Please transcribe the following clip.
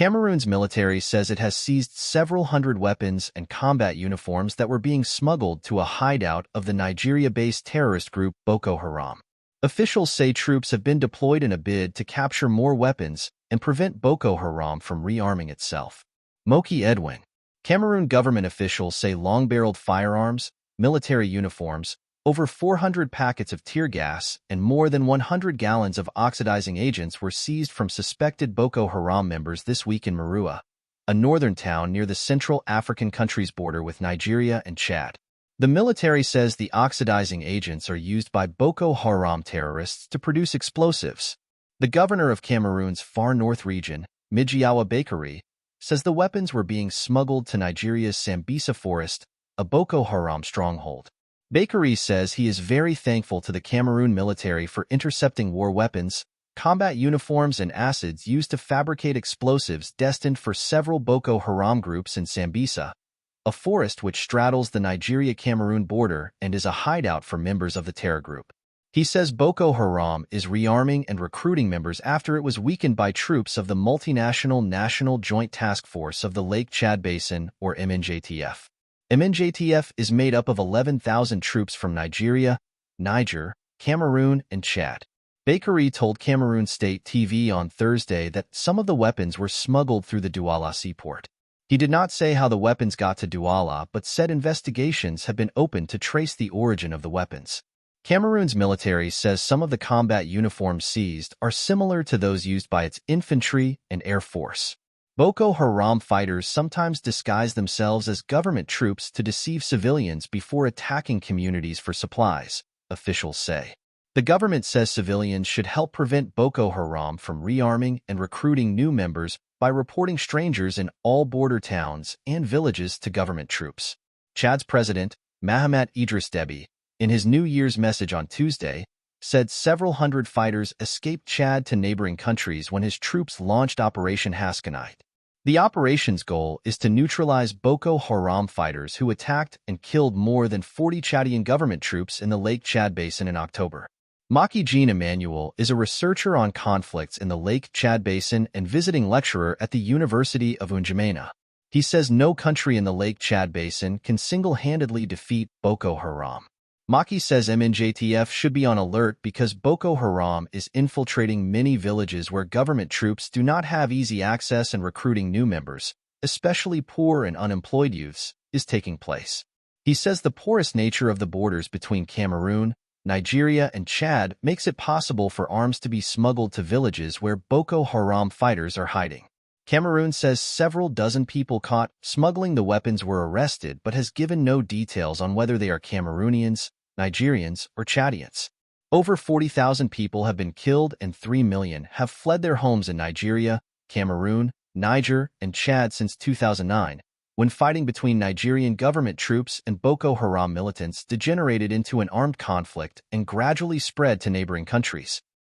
Cameroon's military says it has seized several hundred weapons and combat uniforms that were being smuggled to a hideout of the Nigeria-based terrorist group Boko Haram. Officials say troops have been deployed in a bid to capture more weapons and prevent Boko Haram from rearming itself. Moki Edwin. Cameroon government officials say long-barreled firearms, military uniforms, over 400 packets of tear gas, and more than 100 gallons of oxidizing agents were seized from suspected Boko Haram members this week in Marua, a northern town near the Central African country's border with Nigeria and Chad. The military says the oxidizing agents are used by Boko Haram terrorists to produce explosives. The governor of Cameroon's far north region, Mijiawa Bakary, says the weapons were being smuggled to Nigeria's Sambisa forest, a Boko Haram stronghold. Bakary says he is very thankful to the Cameroon military for intercepting war weapons, combat uniforms, and acids used to fabricate explosives destined for several Boko Haram groups in Sambisa, a forest which straddles the Nigeria-Cameroon border and is a hideout for members of the terror group. He says Boko Haram is rearming and recruiting members after it was weakened by troops of the multinational National Joint Task Force of the Lake Chad Basin, or MNJTF. MNJTF is made up of 11,000 troops from Nigeria, Niger, Cameroon, and Chad. Bakary told Cameroon State TV on Thursday that some of the weapons were smuggled through the Douala seaport. He did not say how the weapons got to Douala, but said investigations have been opened to trace the origin of the weapons. Cameroon's military says some of the combat uniforms seized are similar to those used by its infantry and air force. Boko Haram fighters sometimes disguise themselves as government troops to deceive civilians before attacking communities for supplies, officials say. The government says civilians should help prevent Boko Haram from rearming and recruiting new members by reporting strangers in all border towns and villages to government troops. Chad's president, Mahamat Idris Deby, in his New Year's message on Tuesday, said several hundred fighters escaped Chad to neighboring countries when his troops launched Operation Haskanite. The operation's goal is to neutralize Boko Haram fighters who attacked and killed more than 40 Chadian government troops in the Lake Chad Basin in October. Moki Edwin is a researcher on conflicts in the Lake Chad Basin and visiting lecturer at the University of N'Djamena. He says no country in the Lake Chad Basin can single-handedly defeat Boko Haram. Moki says MNJTF should be on alert because Boko Haram is infiltrating many villages where government troops do not have easy access, and recruiting new members, especially poor and unemployed youths, is taking place. He says the porous nature of the borders between Cameroon, Nigeria, and Chad makes it possible for arms to be smuggled to villages where Boko Haram fighters are hiding. Cameroon says several dozen people caught smuggling the weapons were arrested but has given no details on whether they are Cameroonians, Nigerians, or Chadians. Over 40,000 people have been killed and 3 million have fled their homes in Nigeria, Cameroon, Niger, and Chad since 2009, when fighting between Nigerian government troops and Boko Haram militants degenerated into an armed conflict and gradually spread to neighboring countries.